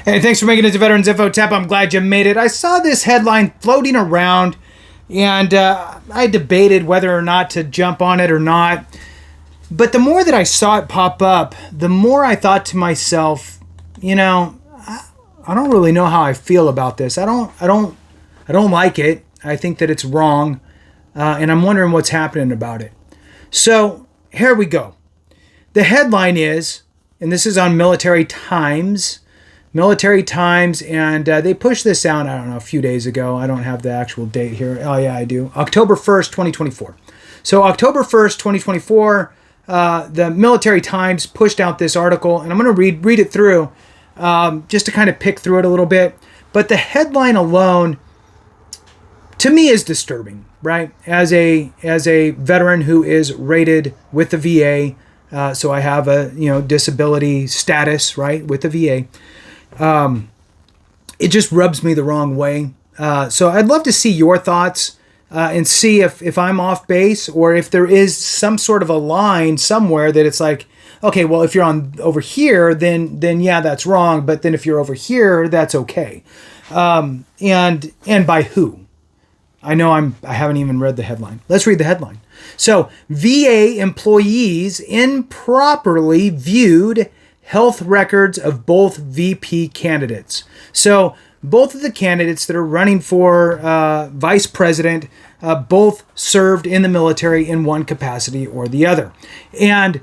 Hey, thanks for making it to Veterans Info Tap. I'm glad you made it. I saw this headline floating around, and I debated whether or not to jump on it or not. But the more that I saw it pop up, the more I thought to myself, I don't really know how I feel about this. I don't like it. I think that it's wrong, and I'm wondering what's happening about it. So here we go. The headline is, and this is on Military Times, and they pushed this out, I don't know, a few days ago. I don't have the actual date here. Oh, yeah, I do. October 1st, 2024. So October 1st, 2024, the Military Times pushed out this article, and I'm going to read it through just to kind of pick through it a little bit. But the headline alone, to me, is disturbing, right? As a veteran who is rated with the VA, so I have a disability status, right, with the VA. It just rubs me the wrong way. So I'd love to see your thoughts and see if I'm off base, or if there is some sort of a line somewhere that it's like, okay, well, if you're on over here, then yeah, that's wrong. But then if you're over here, that's okay. And by who? I know I haven't even read the headline. Let's read the headline. So, VA employees improperly viewed health records of both VP candidates. So both of the candidates that are running for vice president both served in the military in one capacity or the other. And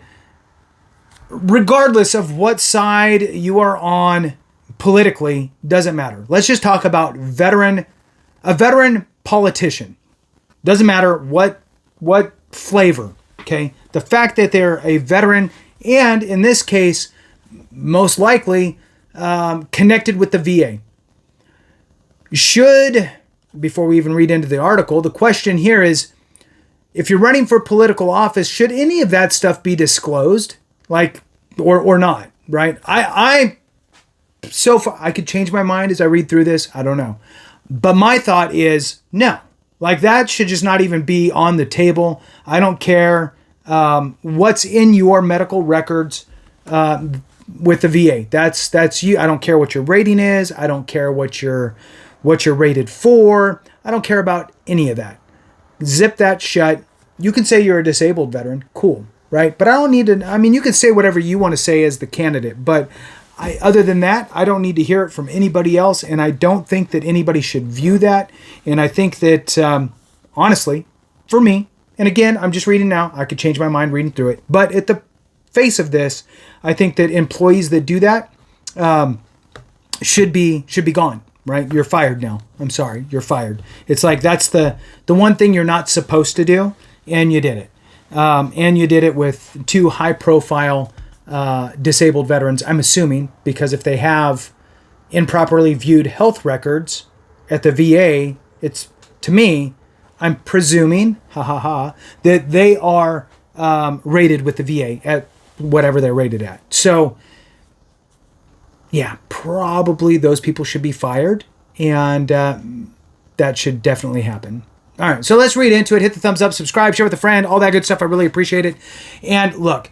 regardless of what side you are on politically, doesn't matter. Let's just talk about a veteran politician. Doesn't matter what flavor, okay? The fact that they're a veteran, and in this case, most likely connected with the VA. Before we even read into the article, the question here is, if you're running for political office, should any of that stuff be disclosed? Or not, right? So far, I could change my mind as I read through this. I don't know. But my thought is, no. That should just not even be on the table. I don't care what's in your medical records with the VA. That's you. I don't care what your rating is. I don't care what you're rated for. I don't care about any of that. Zip that shut. You can say you're a disabled veteran. Cool, right? But I don't need to. I mean, you can say whatever you want to say as the candidate, but other than that, I don't need to hear it from anybody else, and I don't think that anybody should view that. And I think that, honestly, for me, and again, I'm just reading now. I could change my mind reading through it. But at the face of this, I think that employees that do that should be gone, right? You're fired now. I'm sorry, you're fired. It's like that's the one thing you're not supposed to do, and you did it. And you did it with two high-profile disabled veterans, I'm assuming, because if they have improperly viewed health records at the VA, it's, to me, I'm presuming, that they are rated with the VA at whatever they're rated at. So, yeah, probably those people should be fired, and that should definitely happen. All right, so let's read into it. Hit the thumbs up, subscribe, share with a friend, all that good stuff. I really appreciate it. And look,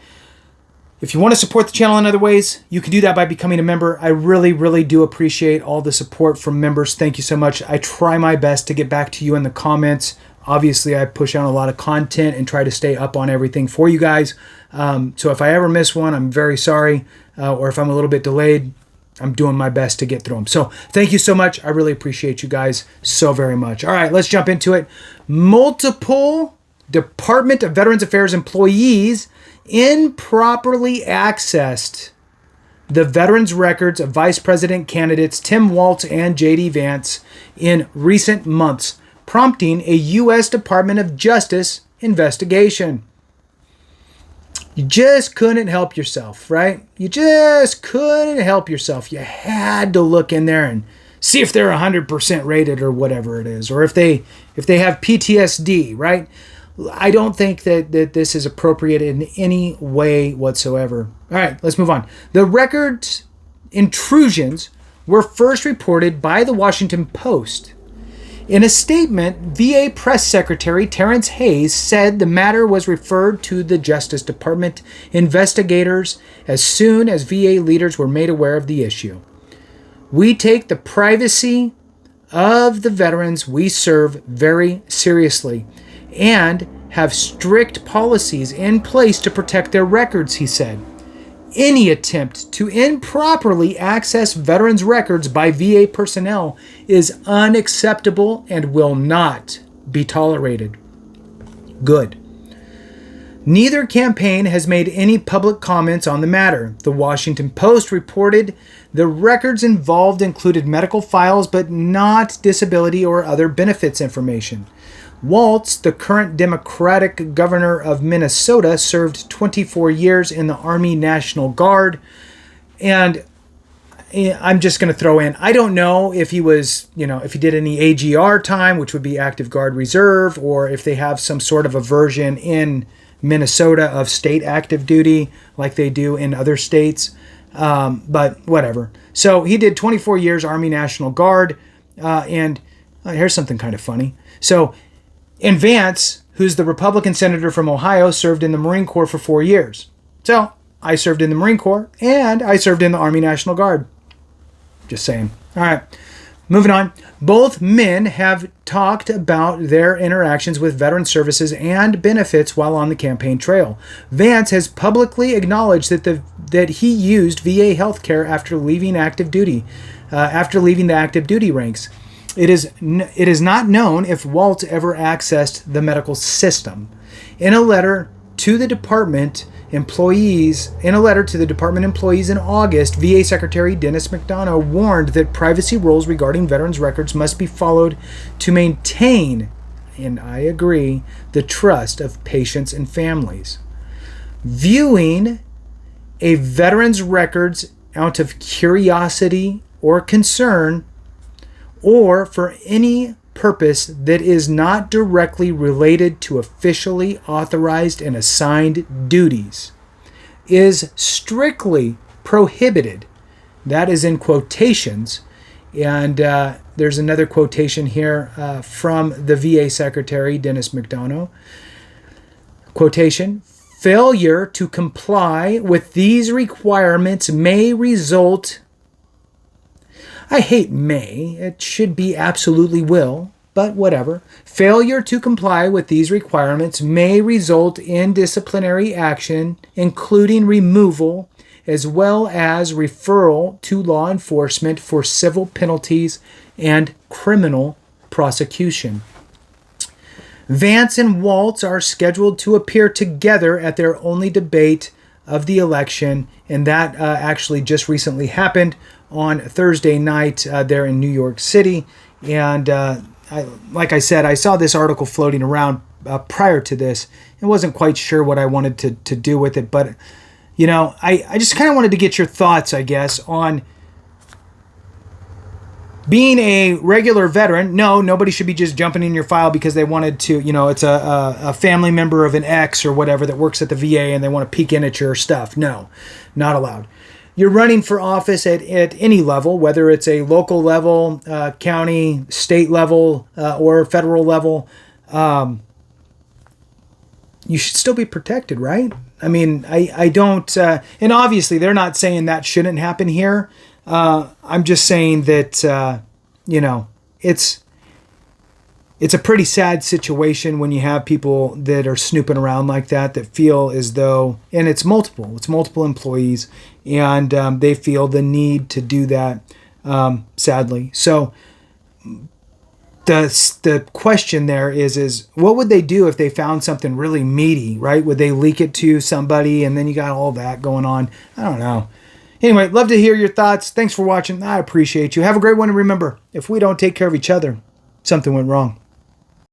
if you want to support the channel in other ways, you can do that by becoming a member. I really, really do appreciate all the support from members. Thank you so much. I try my best to get back to you in the comments. Obviously, I push out a lot of content and try to stay up on everything for you guys. So if I ever miss one, I'm very sorry. Or if I'm a little bit delayed, I'm doing my best to get through them. So thank you so much. I really appreciate you guys so very much. All right, let's jump into it. Multiple Department of Veterans Affairs employees improperly accessed the veterans records of vice president candidates Tim Walz and J.D. Vance in recent months, prompting a U.S. Department of Justice investigation. You just couldn't help yourself, right? You just couldn't help yourself. You had to look in there and see if they're 100% rated or whatever it is, or if they have PTSD, right? I don't think that this is appropriate in any way whatsoever. All right, let's move on. The records intrusions were first reported by the Washington Post. In a statement, VA Press Secretary Terrence Hayes said the matter was referred to the Justice Department investigators as soon as VA leaders were made aware of the issue. We take the privacy of the veterans we serve very seriously and have strict policies in place to protect their records, he said. Any attempt to improperly access veterans' records by VA personnel is unacceptable and will not be tolerated. Good. Neither campaign has made any public comments on the matter. The Washington Post reported the records involved included medical files but not disability or other benefits information. Waltz, the current Democratic governor of Minnesota, served 24 years in the Army National Guard. And I'm just going to throw in, I don't know if he was, if he did any AGR time, which would be Active Guard Reserve, or if they have some sort of a version in Minnesota of state active duty like they do in other states. But whatever. So he did 24 years Army National Guard. And here's something kind of funny. And Vance, who's the Republican senator from Ohio, served in the Marine Corps for 4 years. So I served in the Marine Corps and I served in the Army National Guard. Just saying. All right, moving on. Both men have talked about their interactions with veteran services and benefits while on the campaign trail. Vance has publicly acknowledged that he used VA healthcare after leaving the active duty ranks. It is not known if Waltz ever accessed the medical system. In a letter to the department employees in August, VA Secretary Dennis McDonough warned that privacy rules regarding veterans' records must be followed to maintain, and I agree, the trust of patients and families. Viewing a veteran's records out of curiosity or concern, or for any purpose that is not directly related to officially authorized and assigned duties, is strictly prohibited. That is in quotations. And there's another quotation here from the VA Secretary, Dennis McDonough. Quotation, failure to comply with these requirements may result. I hate may. It should be absolutely will, but whatever. Failure to comply with these requirements may result in disciplinary action, including removal, as well as referral to law enforcement for civil penalties and criminal prosecution. Vance and Waltz are scheduled to appear together at their only debate of the election, and that actually just recently happened on Thursday night there in New York City. And like I said, I saw this article floating around prior to this. I wasn't quite sure what I wanted to do with it, but I just kind of wanted to get your thoughts, I guess, on being a regular veteran. No, nobody should be just jumping in your file because they wanted to, it's a family member of an ex or whatever that works at the VA and they want to peek in at your stuff. No, not allowed. You're running for office at any level, whether it's a local level, county, state level, or federal level. You should still be protected, right? I mean, I don't, and obviously they're not saying that shouldn't happen here. I'm just saying that, it's a pretty sad situation when you have people that are snooping around like that feel as though, and it's multiple employees, and they feel the need to do that, sadly. So the question there is what would they do if they found something really meaty, right? Would they leak it to somebody, and then you got all that going on? I don't know. Anyway, love to hear your thoughts. Thanks for watching. I appreciate you. Have a great one, and remember, if we don't take care of each other, something went wrong.